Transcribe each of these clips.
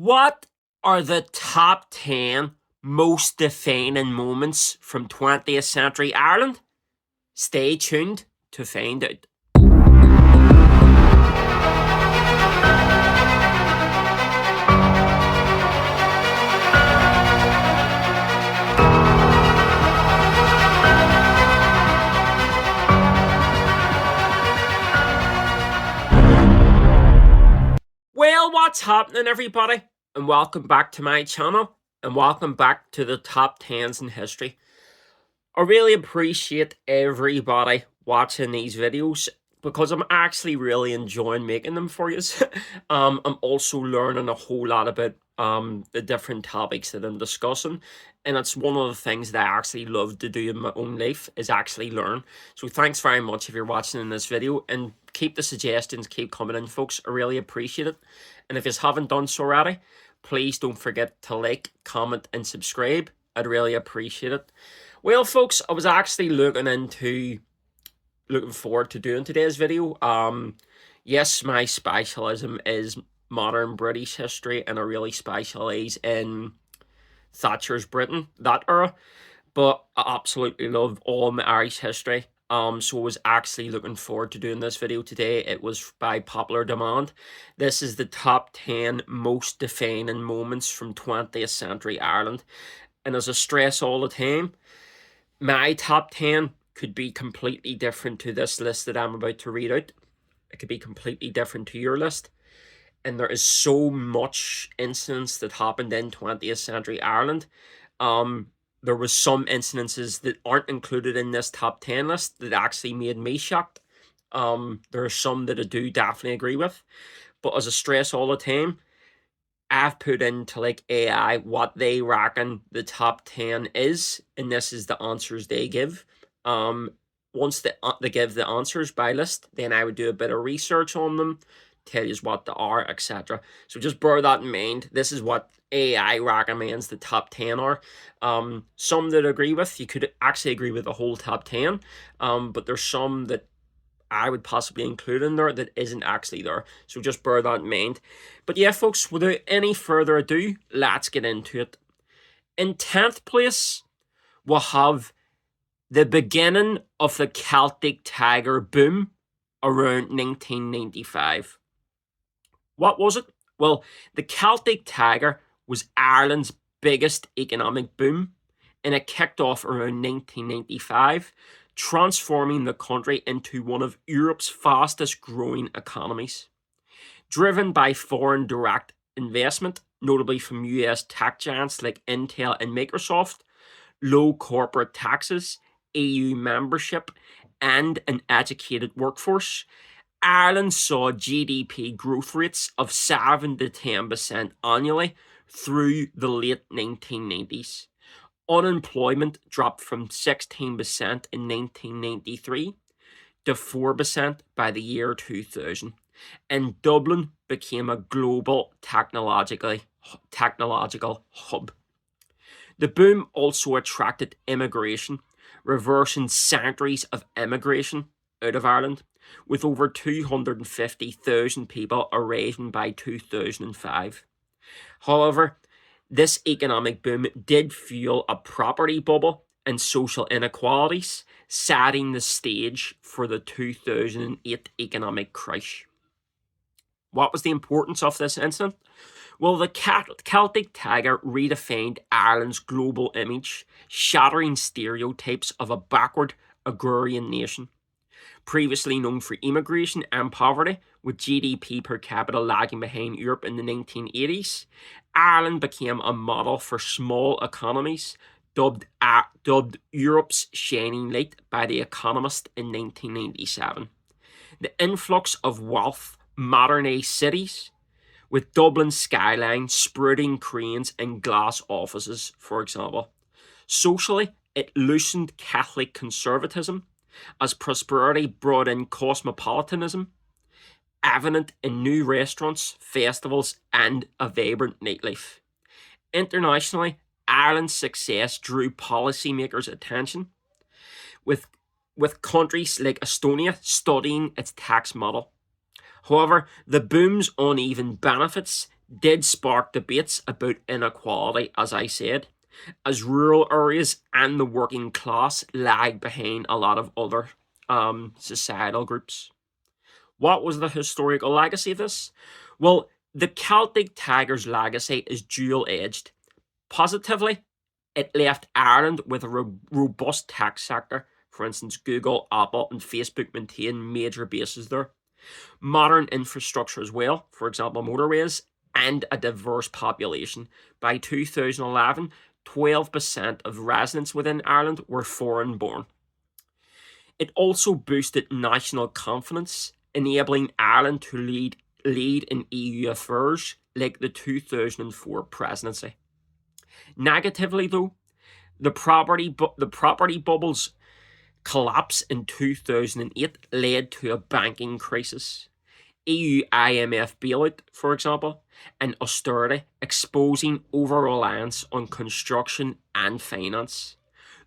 What are the top 10 most defining moments from 20th century Ireland? Stay tuned to find out. Well, what's happening, everybody? And welcome back to my channel, and welcome back to the top 10s in history. I really appreciate everybody watching these videos because I'm actually really enjoying making them for you. I'm also learning a whole lot about the different topics that I'm discussing, and it's one of the things that I actually love to do in my own life is actually learn. So thanks very much if you're watching in this video, and keep the suggestions keep coming in, folks. I really appreciate it. And if you haven't done so already, please don't forget to like, comment, and subscribe. I'd really appreciate it. Well, folks, I was actually looking forward to doing today's video. Yes, my specialism is modern British history, and I really specialise in Thatcher's Britain, that era. But I absolutely love all my Irish history. So I was actually looking forward to doing this video today. It was by popular demand. This is the top 10 most defining moments from 20th century Ireland. And as I stress all the time, my top 10 could be completely different to this list that I'm about to read out. It could be completely different to your list. And there is so much incidents that happened in 20th century Ireland. There was some incidences that aren't included in this top 10 list that actually made me shocked. There are some that I do definitely agree with. But as I stress all the time, I've put into like AI what they reckon the top 10 is, and this is the answers they give. Once they give the answers by list, then I would do a bit of research on them, tell you what they are, etc. So just bear that in mind. This is what AI recommends the top 10 are. Some that I agree with, you could actually agree with the whole top 10, but there's some that I would possibly include in there that isn't actually there. So just bear that in mind. But yeah, folks, without any further ado, let's get into it. In 10th place, we'll have the beginning of the Celtic Tiger boom around 1995. What was it? Well, the Celtic Tiger was Ireland's biggest economic boom, and it kicked off around 1995, transforming the country into one of Europe's fastest growing economies. Driven by foreign direct investment, notably from US tech giants like Intel and Microsoft, low corporate taxes, EU membership, and an educated workforce, Ireland saw GDP growth rates of 7 to 10% annually through the late 1990s. Unemployment dropped from 16% in 1993 to 4% by the year 2000, and Dublin became a global technological hub. The boom also attracted immigration, reversing centuries of immigration out of Ireland, with over 250,000 people arriving by 2005. However, this economic boom did fuel a property bubble and social inequalities, setting the stage for the 2008 economic crash. What was the importance of this incident? Well, the Celtic Tiger redefined Ireland's global image, shattering stereotypes of a backward agrarian nation. Previously known for immigration and poverty, with GDP per capita lagging behind Europe in the 1980s, Ireland became a model for small economies, dubbed Europe's shining light by The Economist in 1997. The influx of wealth modernised cities, with Dublin's skyline sprouting cranes and glass offices, for example. Socially, it loosened Catholic conservatism, as prosperity brought in cosmopolitanism, evident in new restaurants, festivals, and a vibrant nightlife. Internationally, Ireland's success drew policymakers' attention, with countries like Estonia studying its tax model. However, the boom's uneven benefits did spark debates about inequality, as I said, as rural areas and the working class lag behind a lot of other societal groups. What was the historical legacy of this? Well, the Celtic Tiger's legacy is dual edged. Positively, it left Ireland with a robust tech sector. For instance, Google, Apple, and Facebook maintain major bases there. Modern infrastructure as well, for example, motorways, and a diverse population. By 2011, 12% of residents within Ireland were foreign born. It also boosted national confidence, enabling Ireland to lead in EU affairs like the 2004 presidency. Negatively, though, the property bubble's collapse in 2008 led to a banking crisis. EU IMF bailout, for example, and austerity, exposing over-reliance on construction and finance.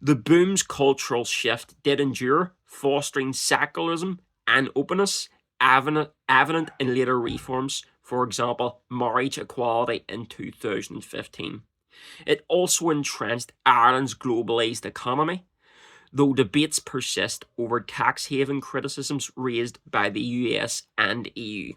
The boom's cultural shift did endure, fostering secularism and openness, evident in later reforms, for example, marriage equality in 2015. It also entrenched Ireland's globalised economy, though debates persist over tax haven criticisms raised by the US and EU.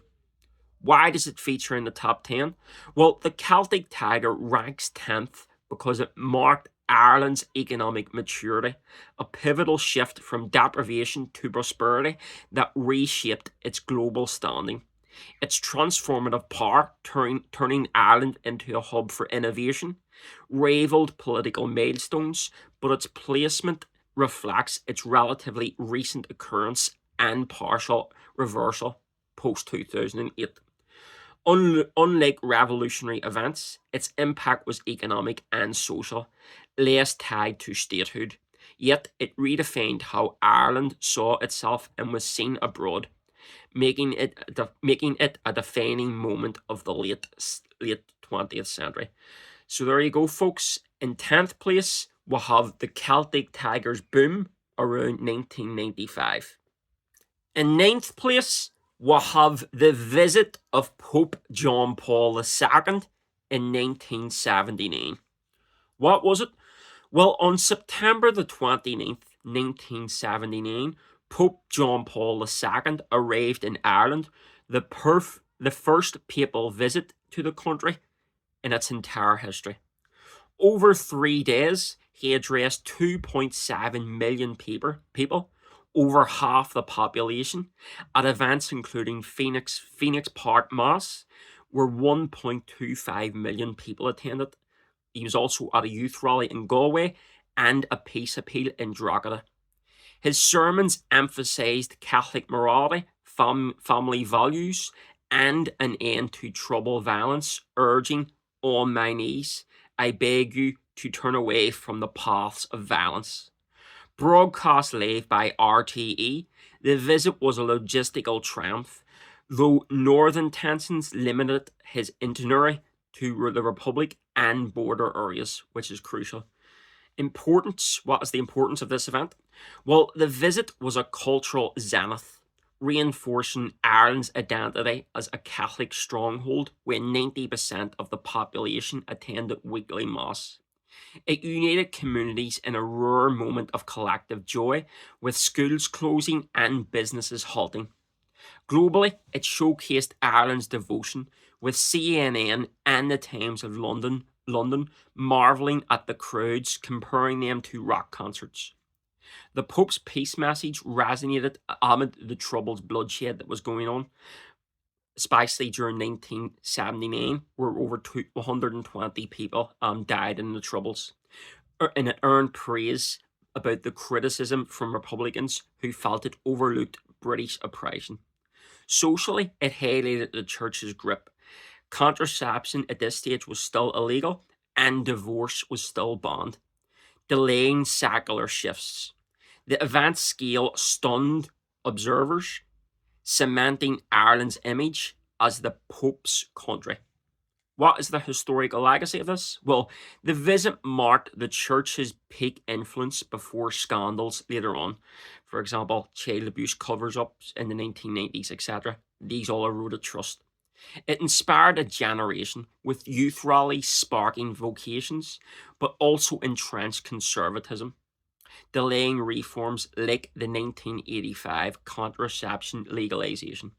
Why does it feature in the top 10? Well, the Celtic Tiger ranks 10th because it marked Ireland's economic maturity, a pivotal shift from deprivation to prosperity that reshaped its global standing. Its transformative power, turning Ireland into a hub for innovation, rivaled political milestones, but its placement reflects its relatively recent occurrence and partial reversal post 2008. Unlike revolutionary events, its impact was economic and social, less tied to statehood. Yet it redefined how Ireland saw itself and was seen abroad, making it a defining moment of the late 20th century. So there you go, folks. In 10th place, we'll have the Celtic Tigers boom around 1995. In 9th place, we'll have the visit of Pope John Paul II in 1979. What was it? Well, on September the 29th, 1979, Pope John Paul II arrived in Ireland, the first papal visit to the country in its entire history. Over 3 days, he addressed 2.7 million people, over half the population, at events including Phoenix Park Mass, where 1.25 million people attended. He was also at a youth rally in Galway and a peace appeal in Drogheda. His sermons emphasized Catholic morality, family values, and an end to trouble violence, urging, on my knees, I beg you to turn away from the paths of violence. Broadcast live by RTE, the visit was a logistical triumph, though northern tensions limited his itinerary to the Republic and border areas, which is crucial. Importance. What is the importance of this event? Well, the visit was a cultural zenith, reinforcing Ireland's identity as a Catholic stronghold where 90% of the population attended weekly mass. It united communities in a rare moment of collective joy, with schools closing and businesses halting. Globally, it showcased Ireland's devotion, with CNN and the Times of London marvelling at the crowds, comparing them to rock concerts. The Pope's peace message resonated amid the troubled bloodshed that was going on, especially during 1979, where over 120 people died in the Troubles. And it earned praise about the criticism from Republicans who felt it overlooked British oppression. Socially, it highlighted the church's grip. Contraception at this stage was still illegal, and divorce was still banned, delaying secular shifts. The event's scale stunned observers, cementing Ireland's image as the Pope's country. What is the historical legacy of this? Well, the visit marked the church's peak influence before scandals later on. For example, child abuse covers ups in the 1990s, etc. These all eroded trust. It inspired a generation with youth rallies sparking vocations, but also entrenched conservatism, delaying reforms like the 1985 contraception legalization.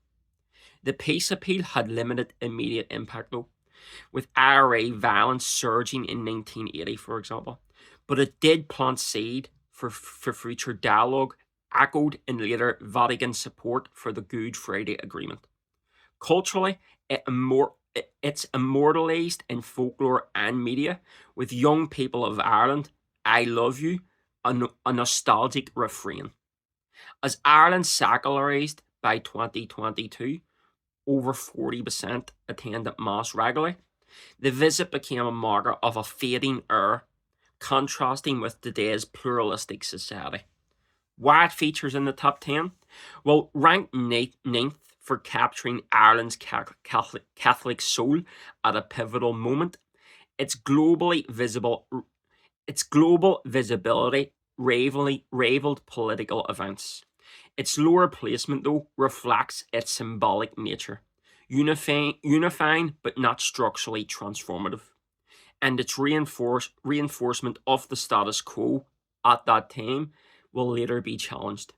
The peace appeal had limited immediate impact though, with IRA violence surging in 1980, for example, but it did plant seed for future dialogue, echoed in later Vatican support for the Good Friday Agreement. Culturally, it's immortalized in folklore and media, with young people of Ireland, I love you, a nostalgic refrain. As Ireland secularised by 2022, over 40% attended Mass regularly. The visit became a marker of a fading era, contrasting with today's pluralistic society. Why it features in the top 10? Well, ranked ninth for capturing Ireland's Catholic soul at a pivotal moment. Its globally visible, its global visibility rivaled political events. Its lower placement, though, reflects its symbolic nature, unifying but not structurally transformative, and its reinforcement of the status quo at that time will later be challenged.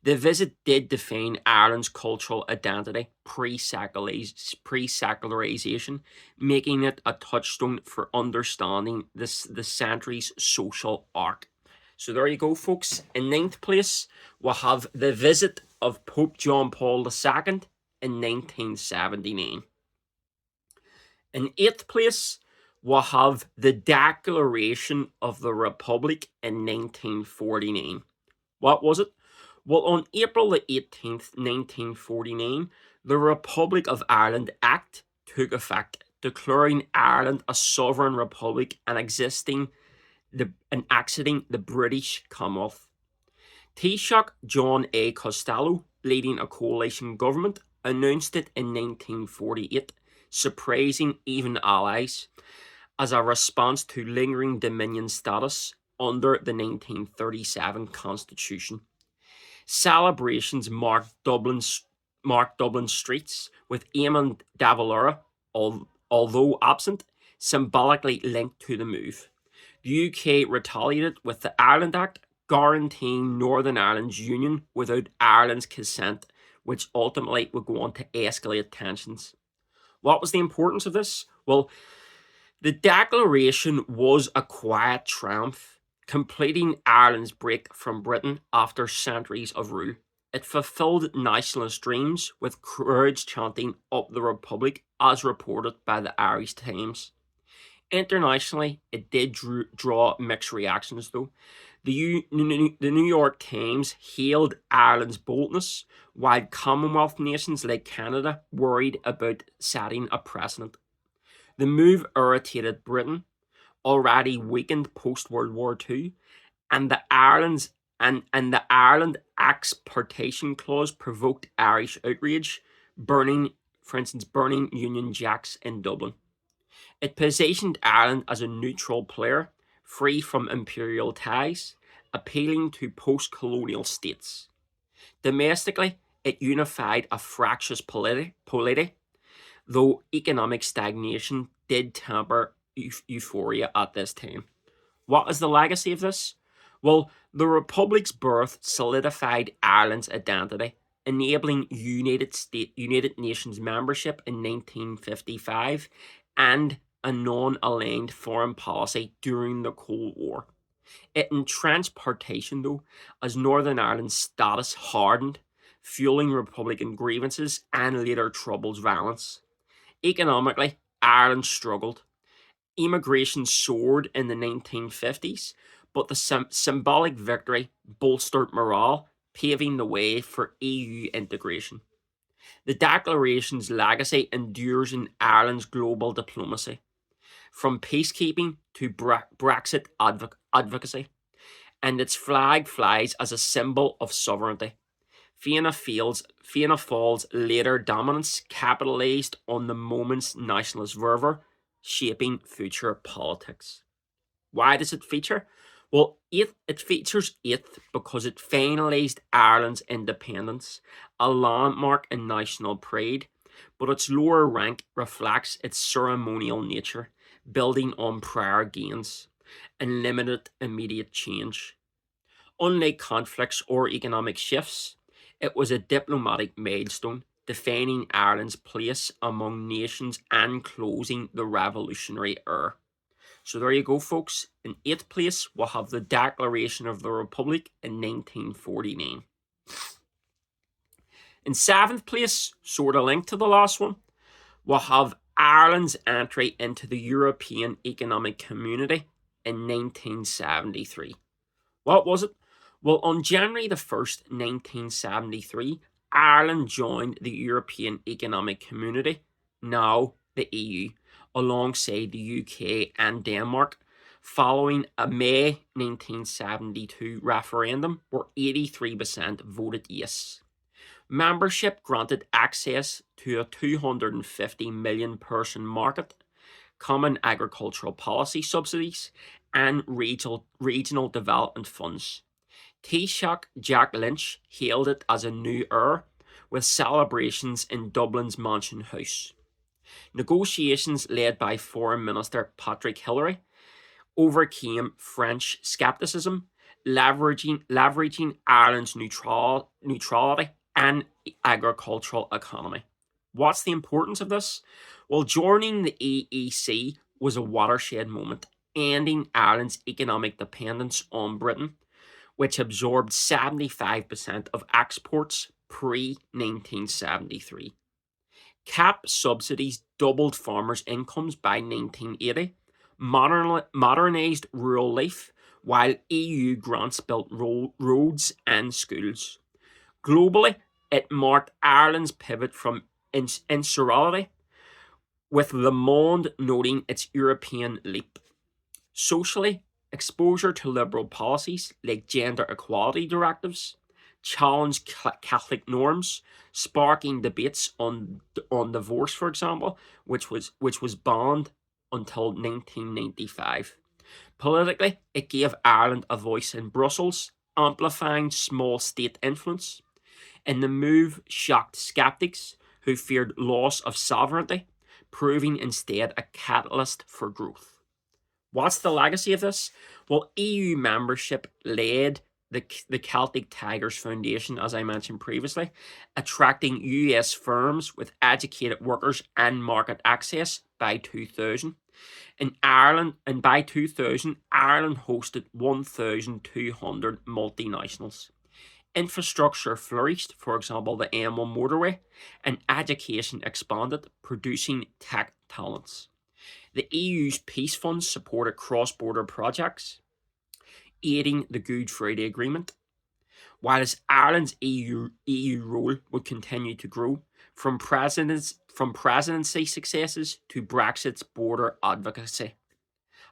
The visit did define Ireland's cultural identity pre-secularization, making it a touchstone for understanding the century's social arc. So there you go, folks. In ninth place, we'll have the visit of Pope John Paul II in 1979. In eighth place, we'll have the Declaration of the Republic in 1949. What was it? Well, on April the 18th, 1949, the Republic of Ireland Act took effect, declaring Ireland a sovereign republic and exiting the British Commonwealth. Taoiseach John A. Costello, leading a coalition government, announced it in 1948, surprising even allies, as a response to lingering Dominion status under the 1937 Constitution. Celebrations marked Dublin streets, with Eamon de Valera, although absent, symbolically linked to the move. The UK retaliated with the Ireland Act, guaranteeing Northern Ireland's union without Ireland's consent, which ultimately would go on to escalate tensions. What was the importance of this? Well, the declaration was a quiet triumph, completing Ireland's break from Britain after centuries of rule. It fulfilled nationalist dreams, with crowds chanting "Up the Republic," as reported by the Irish Times. Internationally, it did draw mixed reactions, though. The New York Times hailed Ireland's boldness, while Commonwealth nations like Canada worried about setting a precedent. The move irritated Britain, already weakened post World War II, and the Ireland exportation clause provoked Irish outrage, burning Union Jacks in Dublin. It positioned Ireland as a neutral player, free from imperial ties, appealing to post-colonial states. Domestically, it unified a fractious polity, though economic stagnation did temper euphoria at this time. What is the legacy of this? Well, the Republic's birth solidified Ireland's identity, enabling United Nations membership in 1955 and a non-aligned foreign policy during the Cold War. It entrenched partition, though, as Northern Ireland's status hardened, fueling Republican grievances and later Troubles violence. Economically, Ireland struggled. Immigration soared in the 1950s, but the symbolic victory bolstered morale, paving the way for EU integration. The Declaration's legacy endures in Ireland's global diplomacy, from peacekeeping to Brexit advocacy, and its flag flies as a symbol of sovereignty. Fianna Fáil's later dominance capitalised on the moment's nationalist fervour, shaping future politics. Why does it feature? Well, it features eighth because it finalised Ireland's independence, a landmark in national pride, but its lower rank reflects its ceremonial nature, building on prior gains, and limited immediate change. Unlike conflicts or economic shifts, it was a diplomatic milestone, defining Ireland's place among nations and closing the revolutionary era. So there you go, folks. In 8th place, we'll have the Declaration of the Republic in 1949. In 7th place, sort of linked to the last one, we'll have Ireland's entry into the European Economic Community in 1973. What was it? Well, on January the 1st, 1973, Ireland joined the European Economic Community, now the EU, alongside the UK and Denmark, following a May 1972 referendum where 83% voted yes. Membership granted access to a 250 million person market, common agricultural policy subsidies, and regional development funds. Taoiseach Jack Lynch hailed it as a new era, with celebrations in Dublin's Mansion House. Negotiations led by Foreign Minister Patrick Hillery overcame French scepticism, leveraging Ireland's neutrality and agricultural economy. What's the importance of this? Well, joining the EEC was a watershed moment, ending Ireland's economic dependence on Britain, which absorbed 75% of exports pre-1973. CAP subsidies doubled farmers' incomes by 1980, modernised rural life, while EU grants built roads and schools. Globally, it marked Ireland's pivot from insularity, with Le Monde noting its European leap. Socially, exposure to liberal policies like gender equality directives challenged Catholic norms, sparking debates on divorce, for example, which was banned until 1995. Politically, it gave Ireland a voice in Brussels, amplifying small state influence. And the move shocked skeptics who feared loss of sovereignty, proving instead a catalyst for growth. What's the legacy of this? Well, EU membership led the Celtic Tigers Foundation, as I mentioned previously, attracting US firms with educated workers and market access by 2000. In Ireland, and by 2000, Ireland hosted 1,200 multinationals. Infrastructure flourished, for example, the M1 motorway, and education expanded, producing tech talents. The EU's peace funds supported cross-border projects, aiding the Good Friday Agreement, whilst Ireland's EU role would continue to grow, from presidency successes to Brexit's border advocacy.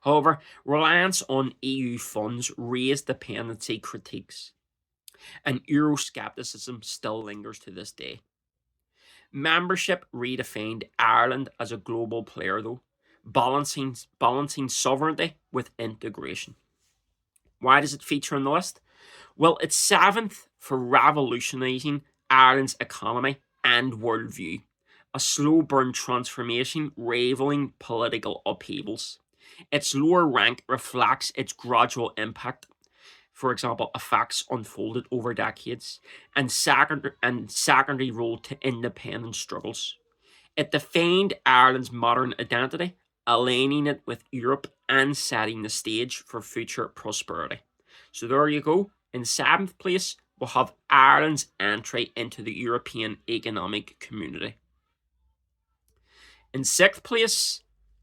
However, reliance on EU funds raised dependency critiques, and Euroscepticism still lingers to this day. Membership redefined Ireland as a global player, though, balancing sovereignty with integration. Why does it feature on the list? Well, it's 7th for revolutionising Ireland's economy and worldview, a slow burn transformation rivaling political upheavals. Its lower rank reflects its gradual impact, for example, effects unfolded over decades, and secondary role to independence struggles. It defined Ireland's modern identity, aligning it with Europe and setting the stage for future prosperity. So there you go. In 7th place, we'll have Ireland's entry into the European Economic Community. In 6th place,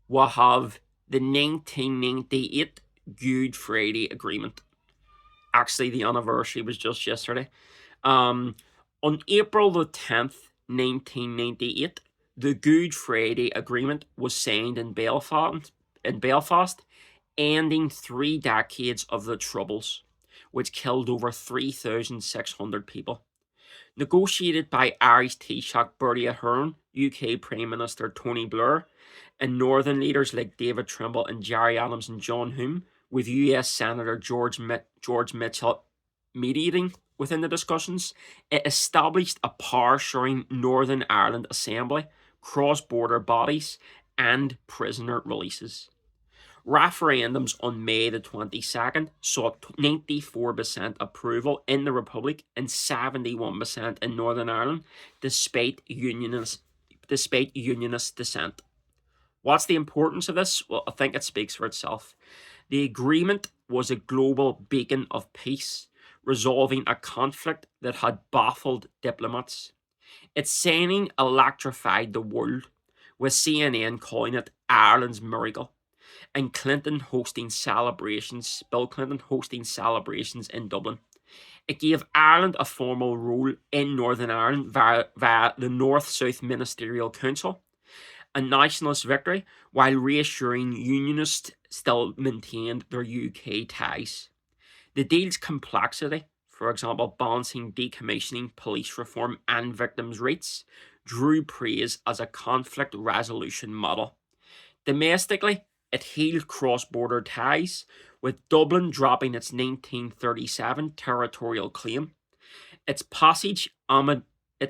we'll have the 1998 Good Friday Agreement. Actually, the anniversary was just yesterday. On April the 10th, 1998, the Good Friday Agreement was signed in Belfast, ending 3 decades of the Troubles, which killed over 3,600 people. Negotiated by Irish Taoiseach Bertie Ahern, UK Prime Minister Tony Blair, and Northern leaders like David Trimble and Gerry Adams and John Hume, with US Senator George Mitchell mediating within the discussions, it established a power-sharing Northern Ireland Assembly, cross-border bodies, and prisoner releases. Referendums on May the 22nd saw 94% approval in the Republic and 71% in Northern Ireland, despite unionist dissent. What's the importance of this? Well, I think it speaks for itself. The agreement was a global beacon of peace, resolving a conflict that had baffled diplomats. Its signing electrified the world, with CNN calling it Ireland's miracle, and Bill Clinton hosting celebrations in Dublin. It gave Ireland a formal role in Northern Ireland via the North-South Ministerial Council, a nationalist victory, while reassuring Unionists still maintained their UK ties. The deal's complexity, for example, balancing decommissioning, police reform, and victims' rights, drew praise as a conflict resolution model. Domestically, it healed cross-border ties, with Dublin dropping its 1937 territorial claim. Its passage amid the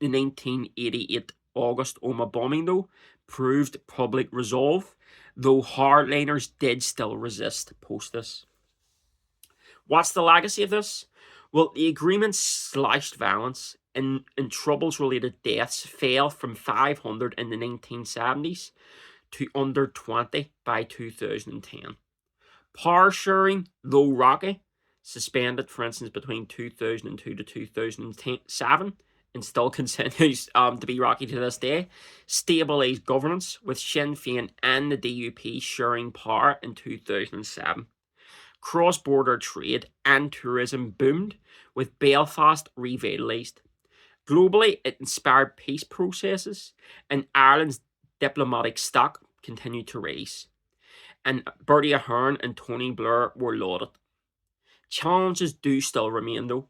1988 August Omagh bombing, though, proved public resolve, though hardliners did still resist post this. What's the legacy of this? Well, the agreement slashed violence, and Troubles-related deaths fell from 500 in the 1970s to under 20 by 2010. Power sharing, though rocky, suspended, for instance, between 2002 to 2007, and still continues to be rocky to this day, stabilised governance, with Sinn Féin and the DUP sharing power in 2007. Cross-border trade and tourism boomed, with Belfast revitalised. Globally, it inspired peace processes, and Ireland's diplomatic stock continued to rise. And Bertie Ahern and Tony Blair were lauded. Challenges do still remain, though,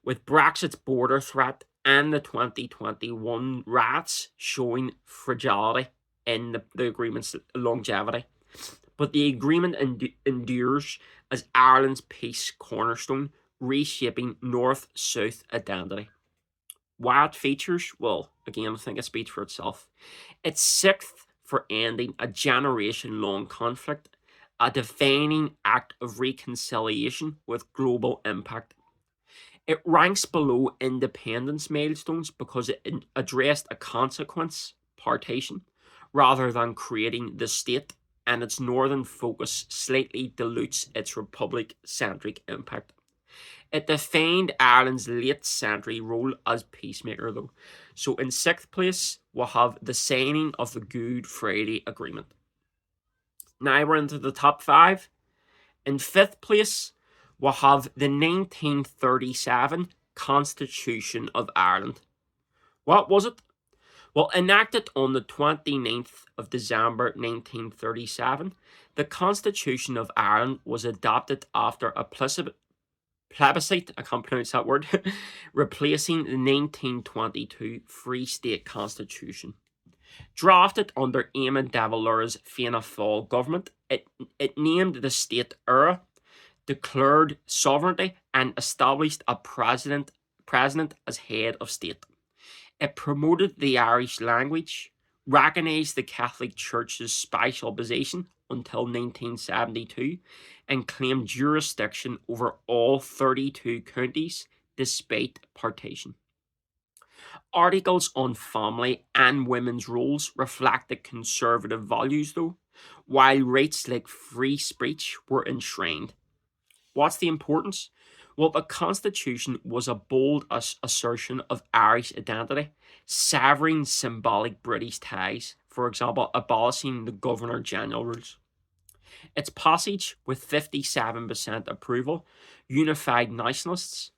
with Brexit's border threat and the 2021 riots showing fragility in the agreement's longevity. But the agreement endures as Ireland's peace cornerstone, reshaping North-South identity. Why it features? Well, again, I think it speaks for itself. It's sixth for ending a generation-long conflict, a defining act of reconciliation with global impact. It ranks below independence milestones because it addressed a consequence, partition, rather than creating the state, and its northern focus slightly dilutes its republic-centric impact. It defined Ireland's late-century role as peacemaker, though. So in sixth place, we'll have the signing of the Good Friday Agreement. Now we're into the top five. In fifth place, we'll have the 1937 Constitution of Ireland. What was it? Well, enacted on the 29th of December 1937, the Constitution of Ireland was adopted after a plebiscite, I can't pronounce that word, replacing the 1922 Free State Constitution. Drafted under Eamon de Valera's Fianna Fáil government, it named the state Éire, declared sovereignty, and established a president as head of state. It promoted the Irish language, recognised the Catholic Church's special position until 1972, and claimed jurisdiction over all 32 counties despite partition. Articles on family and women's roles reflected conservative values, though, while rights like free speech were enshrined. What's the importance? Well, the Constitution was a bold assertion of Irish identity, severing symbolic British ties, for example, abolishing the Governor-General rules. Its passage, with 57% approval, unified nationalists,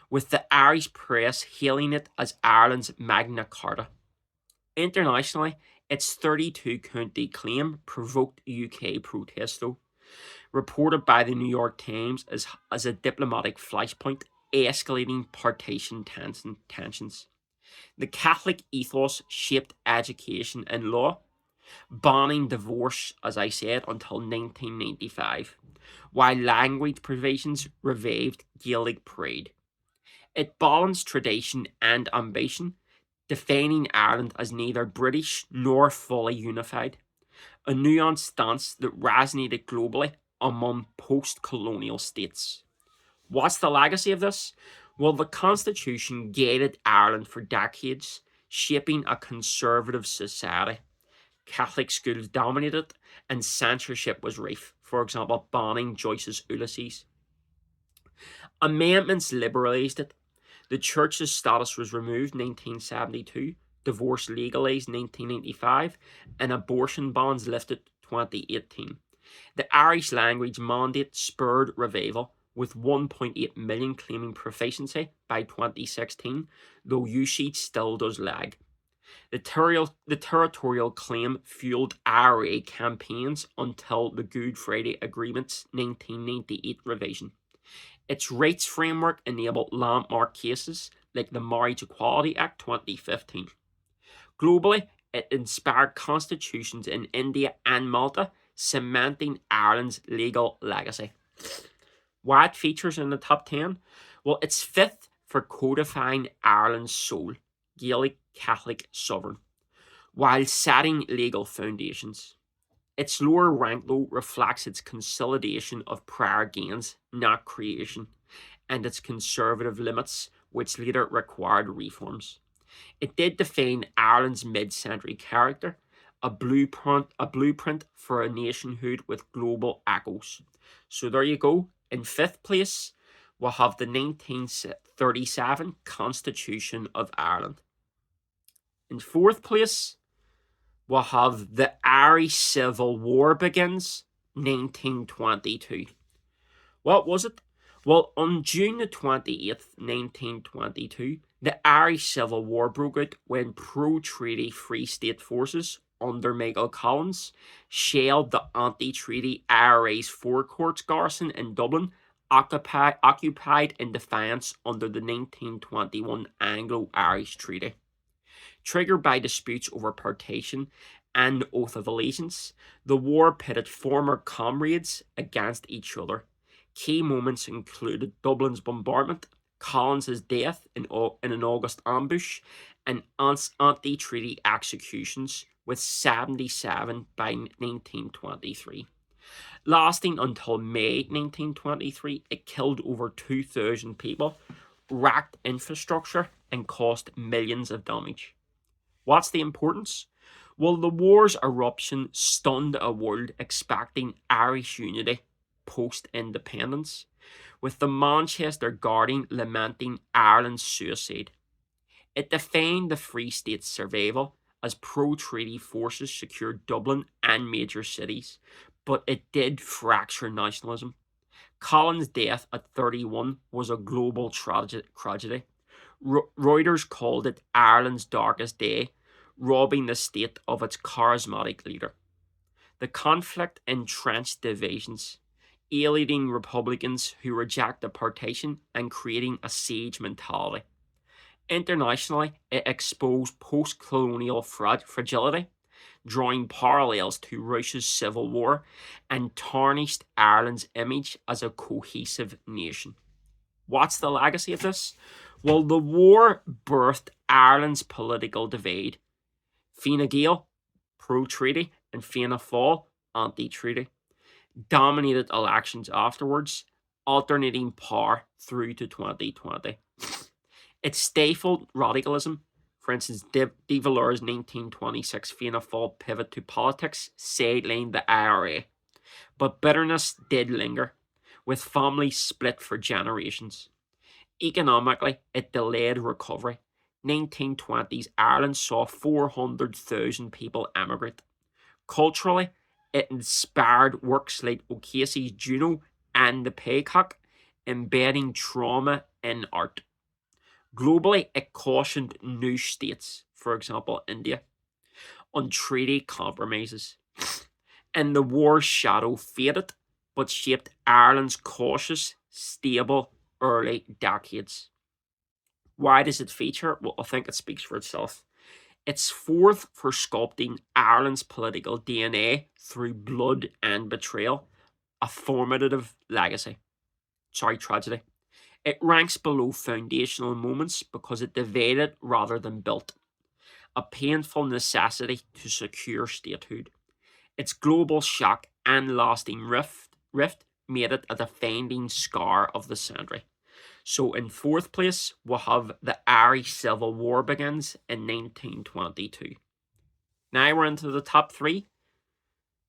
with the Irish press hailing it as Ireland's Magna Carta. Internationally, its 32-county claim provoked UK protests, though, reported by the New York Times as a diplomatic flashpoint, escalating partition tensions. The Catholic ethos shaped education and law, banning divorce, as I said, until 1995, while language provisions revived Gaelic pride. It balanced tradition and ambition, defining Ireland as neither British nor fully unified, a nuanced stance that resonated globally among post-colonial states. What's the legacy of this? Well, the Constitution guided Ireland for decades, shaping a conservative society. Catholic schools dominated, and censorship was rife. For example, banning Joyce's Ulysses. Amendments liberalised it. The church's status was removed in 1972, divorce legalised in 1995, and abortion bans lifted 2018. The Irish language mandate spurred revival, with 1.8 million claiming proficiency by 2016, though usage still does lag. The territorial claim fueled IRA campaigns until the Good Friday Agreement's 1998 revision. Its rights framework enabled landmark cases like the Marriage Equality Act 2015. Globally, it inspired constitutions in India and Malta, cementing Ireland's legal legacy. Why it features in the top 10? Well, it's fifth for codifying Ireland's soul, Gaelic Catholic sovereign, while setting legal foundations. Its lower rank, though, reflects its consolidation of prior gains, not creation, and its conservative limits, which later required reforms. It did define Ireland's mid-century character, a blueprint for a nationhood with global echoes. So there you go. In fifth place, we'll have the 1937 Constitution of Ireland. In fourth place, we'll have the Irish Civil War begins, 1922. What was it? Well, on June the 28th, 1922, the Irish Civil War broke out when pro-treaty Free State forces under Michael Collins shelled the anti-treaty IRA's Four Courts garrison in Dublin, occupied in defiance under the 1921 Anglo-Irish Treaty. Triggered by disputes over partition and oath of allegiance, the war pitted former comrades against each other. Key moments included Dublin's bombardment, Collins' death in an August ambush, and anti-treaty executions, with 77 by 1923. Lasting until May 1923, it killed over 2,000 people, wrecked infrastructure, and caused millions of damage. What's the importance? Well, the war's eruption stunned a world expecting Irish unity post-independence, with the Manchester Guardian lamenting Ireland's suicide. It defined the Free State's survival as pro-treaty forces secured Dublin and major cities, but it did fracture nationalism. Collins' death at 31 was a global tragedy. Reuters called it Ireland's darkest day, robbing the state of its charismatic leader. The conflict entrenched divisions, alienating Republicans who rejected partition and creating a siege mentality. Internationally, it exposed post-colonial fragility, drawing parallels to Russia's civil war, and tarnished Ireland's image as a cohesive nation. What's the legacy of this? Well, the war birthed Ireland's political divide. Fianna Gael, pro-treaty, and Fianna Fáil, anti-treaty, dominated elections afterwards, alternating power through to 2020. It stifled radicalism. For instance, De Valera's 1926 Fianna Fáil pivot to politics sidelined the IRA. But bitterness did linger, with families split for generations. Economically, it delayed recovery. 1920s Ireland saw 400,000 people emigrate. Culturally, it inspired works like O'Casey's Juno and The Peacock, embedding trauma in art. Globally, it cautioned new states, for example India, on treaty compromises. And the war's shadow faded, but shaped Ireland's cautious, stable early decades. Why does it feature? Well, I think it speaks for itself. It's fourth for sculpting Ireland's political DNA through blood and betrayal, a formative tragedy. It ranks below foundational moments because it divided rather than built. a painful necessity to secure statehood. Its global shock and lasting rift made it a defining scar of the century. So in fourth place, we'll have the Irish Civil War begins in 1922. Now we're into the top three.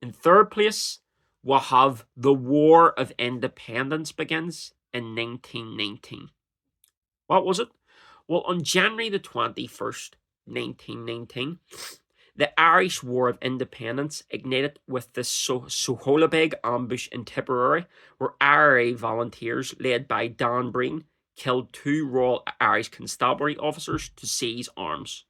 In third place, we'll have the War of Independence begins in 1919. What was it? Well, on January the 21st, 1919, the Irish War of Independence ignited with the Soholabeg ambush in Tipperary, where IRA volunteers led by Dan Breen killed 2 Royal Irish Constabulary officers to seize arms.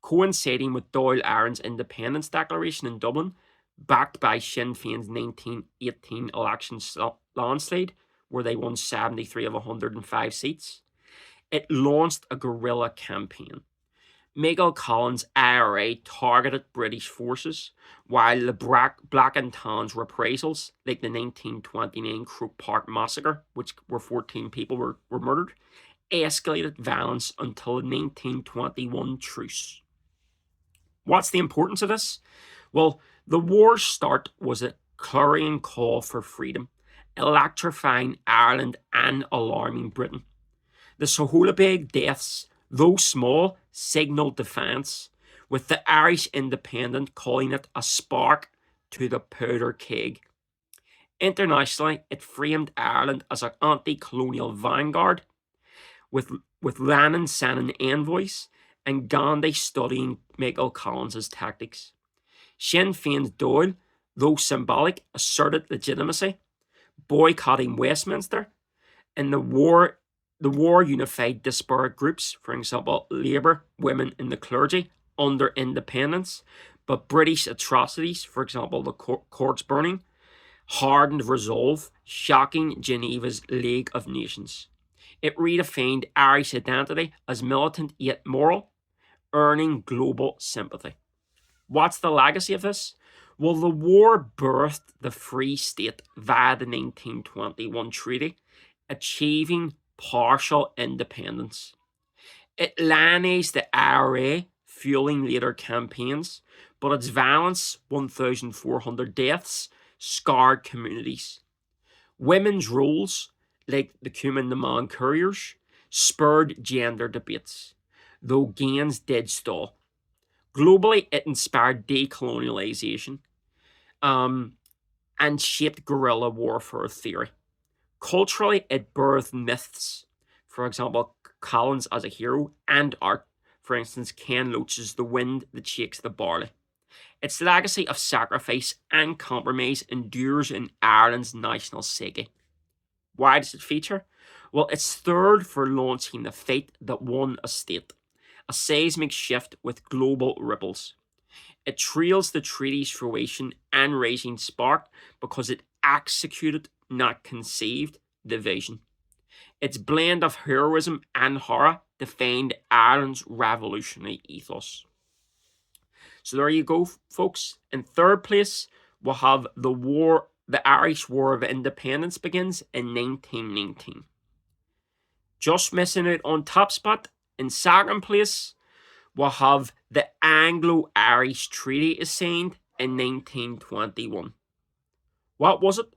Coinciding with Dáil Éireann's independence declaration in Dublin, backed by Sinn Féin's 1918 election landslide, where they won 73 of 105 seats, it launched a guerrilla campaign. Michael Collins' IRA targeted British forces, while the Black and Tans reprisals, like the 1929 Croke Park massacre, where 14 people were murdered, escalated violence until the 1921 truce. What's the importance of this? Well, the war's start was a clarion call for freedom, electrifying Ireland and alarming Britain. The Soholabeg deaths, though small, signalled defiance, with the Irish Independent calling it a spark to the powder keg. Internationally, it framed Ireland as an anti-colonial vanguard, with Lenin sending envoys and Gandhi studying Michael Collins' tactics. Sinn Féin's Dáil, though symbolic, asserted legitimacy, boycotting Westminster, and the war unified disparate groups, for example, Labour, women, and the clergy, under independence, but British atrocities, for example, the courts burning, hardened resolve, shocking Geneva's League of Nations. It redefined Irish identity as militant yet moral, earning global sympathy. What's the legacy of this? Well, the war birthed the Free State via the 1921 treaty, achieving partial independence. It lionized the IRA, fueling later campaigns, but its violence, 1,400 deaths, scarred communities. Women's roles, like the Cumann na mBan couriers, spurred gender debates, though gains did stall. Globally, it inspired decolonialization and shaped guerrilla warfare theory. Culturally, it birthed myths, for example, Collins as a hero, and art, for instance, Ken Loach's The Wind That Shakes the Barley. Its legacy of sacrifice and compromise endures in Ireland's national psyche. Why does it feature? Well, it's third for launching the fight that won a state, a seismic shift with global ripples. It trails the treaty's fruition and rising spark because it executed, not conceived, the vision. Its blend of heroism and horror defined Ireland's revolutionary ethos. So there you go, folks. In third place, we'll have the Irish War of Independence begins in 1919. Just missing out on top spot, in second place, we'll have the Anglo-Irish Treaty is signed in 1921. What was it?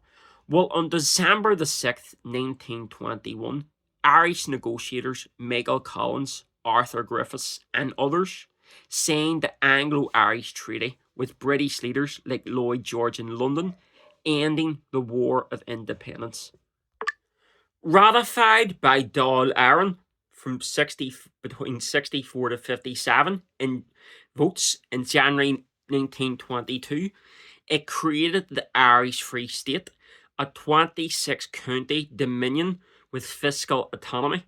Well, on December the 6th, 1921, Irish negotiators Michael Collins, Arthur Griffiths, and others signed the Anglo-Irish Treaty with British leaders like Lloyd George in London, ending the War of Independence. Ratified by Dáil Éireann between 64 to 57 in votes in January 1922, it created the Irish Free State, a 26-county dominion with fiscal autonomy,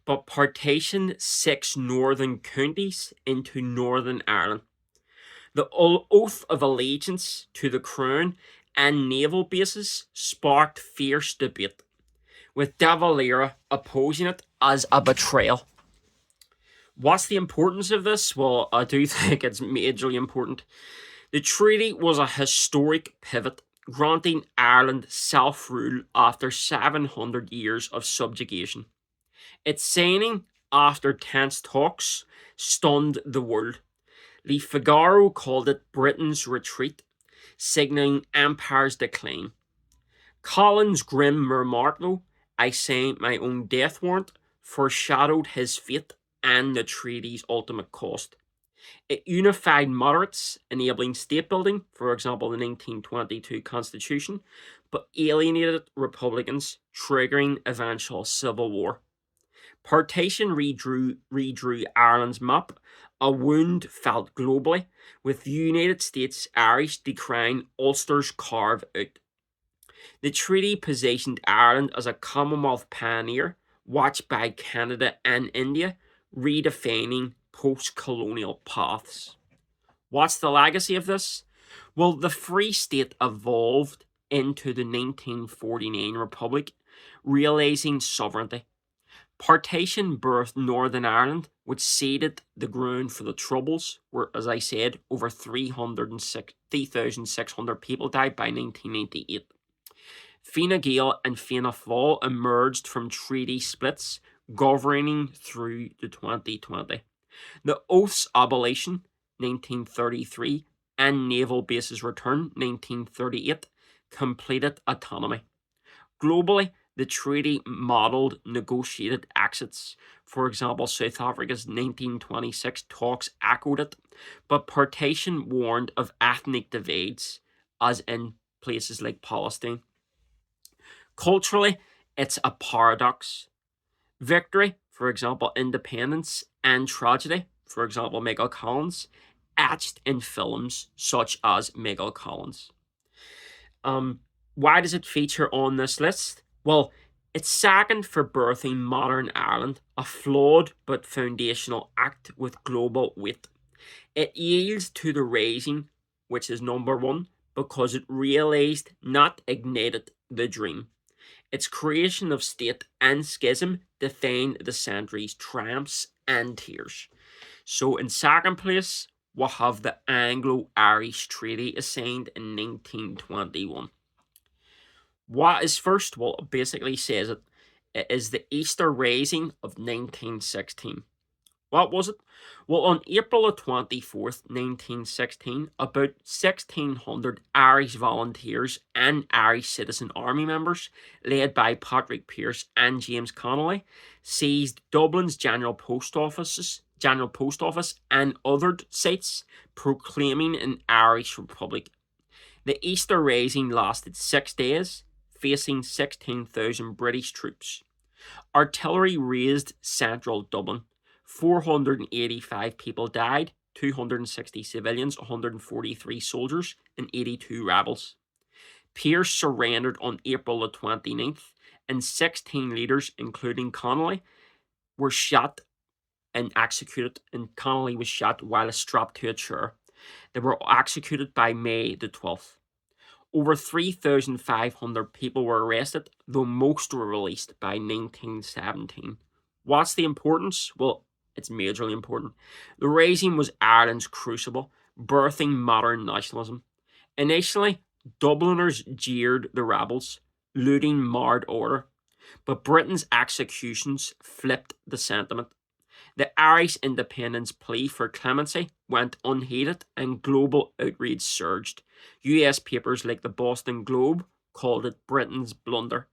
but partitioned 6 northern counties into Northern Ireland. The oath of allegiance to the Crown and naval bases sparked fierce debate, with De Valera opposing it as a betrayal. What's the importance of this? Well, I do think it's majorly important. The treaty was a historic pivot, granting Ireland self-rule after 700 years of subjugation. Its signing after tense talks stunned the world. Le Figaro called it Britain's retreat, signalling empire's decline. Collins' grim remark, though, "I signed my own death warrant," foreshadowed his fate and the treaty's ultimate cost. It unified moderates, enabling state building, for example, the 1922 Constitution, but alienated Republicans, triggering eventual civil war. Partition redrew Ireland's map, a wound felt globally, with the United States Irish decrying Ulster's carve out. The treaty positioned Ireland as a Commonwealth pioneer, watched by Canada and India, redefining post-colonial paths. What's the legacy of this? Well, the Free State evolved into the 1949 Republic, realising sovereignty. Partition birthed Northern Ireland, which seeded the ground for the Troubles, where, as I said, over 3,600 people died by 1998. Fine Gael and Fianna Fáil emerged from treaty splits, governing through to 2020. The Oath's abolition, 1933, and naval bases return, 1938, completed autonomy. Globally, the treaty modelled negotiated exits. For example, South Africa's 1926 talks echoed it, but partition warned of ethnic divides, as in places like Palestine. Culturally, it's a paradox. Victory, for example, independence, and tragedy, for example, Michael Collins, etched in films such as Michael Collins. Why does it feature on this list? Well, it's second for birthing modern Ireland, a flawed but foundational act with global weight. It yields to the Rising, which is number one, because it realised, not ignited, the dream. Its creation of state and schism defined the century's triumphs and tears. So in second place, we have the Anglo-Irish Treaty signed in 1921. What is first? Well, it basically says it is the Easter Rising of 1916. What was it? Well, on April 24th, 1916, about 1,600 Irish volunteers and Irish Citizen Army members, led by Patrick Pearse and James Connolly, seized Dublin's General Post Office and other sites, proclaiming an Irish Republic. The Easter Rising lasted 6 days, facing 16,000 British troops. Artillery razed central Dublin. 485 people died, 260 civilians, 143 soldiers, and 82 rebels. Pearse surrendered on April the 29th, and 16 leaders, including Connolly, were shot and executed, and Connolly was shot while strapped to a chair. They were executed by May the 12th. Over 3,500 people were arrested, though most were released by 1917. What's the importance? Well, it's majorly important. The Rising was Ireland's crucible, birthing modern nationalism. Initially, Dubliners jeered the rebels, looting marred order, but Britain's executions flipped the sentiment. The Irish independence plea for clemency went unheeded and global outrage surged. US papers like the Boston Globe called it Britain's blunder.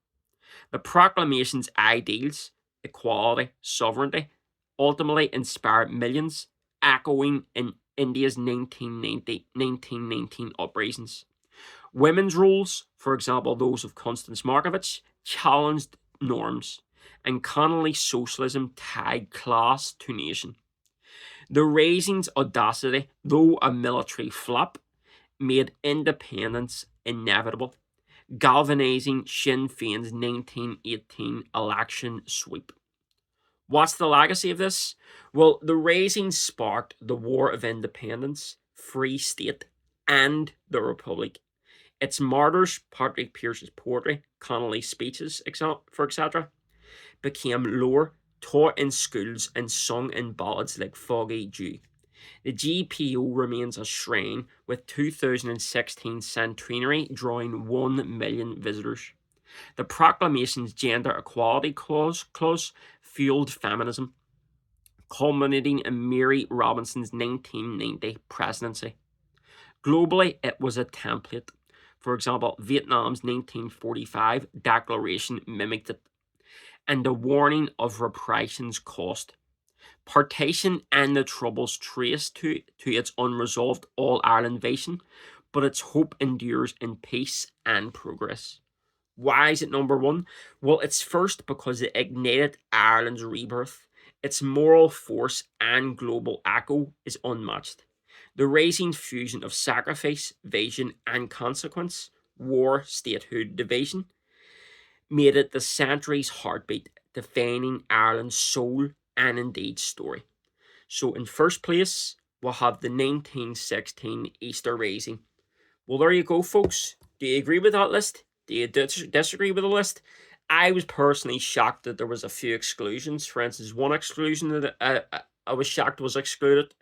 The proclamation's ideals, equality, sovereignty, ultimately inspired millions, echoing in India's 1919 uprisings. Women's roles, for example those of Constance Markievicz, challenged norms, and Connolly's socialism tied class to nation. The Rising's audacity, though a military flop, made independence inevitable, galvanising Sinn Féin's 1918 election sweep. What's the legacy of this? Well, the Rising sparked the War of Independence, Free State, and the Republic. Its martyrs, Patrick Pearse's poetry, Connolly's speeches, etc., became lore, taught in schools and sung in ballads like Foggy Dew. The GPO remains a shrine, with 2016 centenary drawing 1 million visitors. The proclamation's gender equality clause fueled feminism. culminating in Mary Robinson's 1990 presidency. Globally, it was a template. For example, Vietnam's 1945 declaration mimicked it, and the warning of repression's cost. Partition and the troubles traced to its unresolved All-Ireland invasion, but its hope endures in peace and progress. Why is it number one? Well, it's first because it ignited Ireland's rebirth. Its moral force and global echo is unmatched. The rising fusion of sacrifice, vision, and consequence, war, statehood, division, made it the century's heartbeat, defining Ireland's soul and indeed story. So in first place, we'll have the 1916 Easter Rising. Well, there you go, folks. Do you agree with that list? Do you disagree with the list? I was personally shocked that there was a few exclusions. For instance, one exclusion that I was shocked was excluded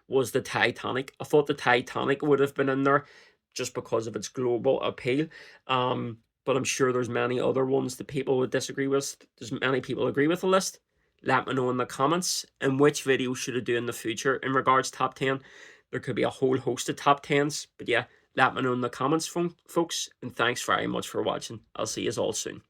was the Titanic. I thought the Titanic would have been in there just because of its global appeal. But I'm sure there's many other ones that people would disagree with. There's many people agree with the list. Let me know in the comments. And which video should I do in the future in regards to top 10? There could be a whole host of top 10s. But yeah, let me know in the comments, folks. And thanks very much for watching. I'll see you all soon.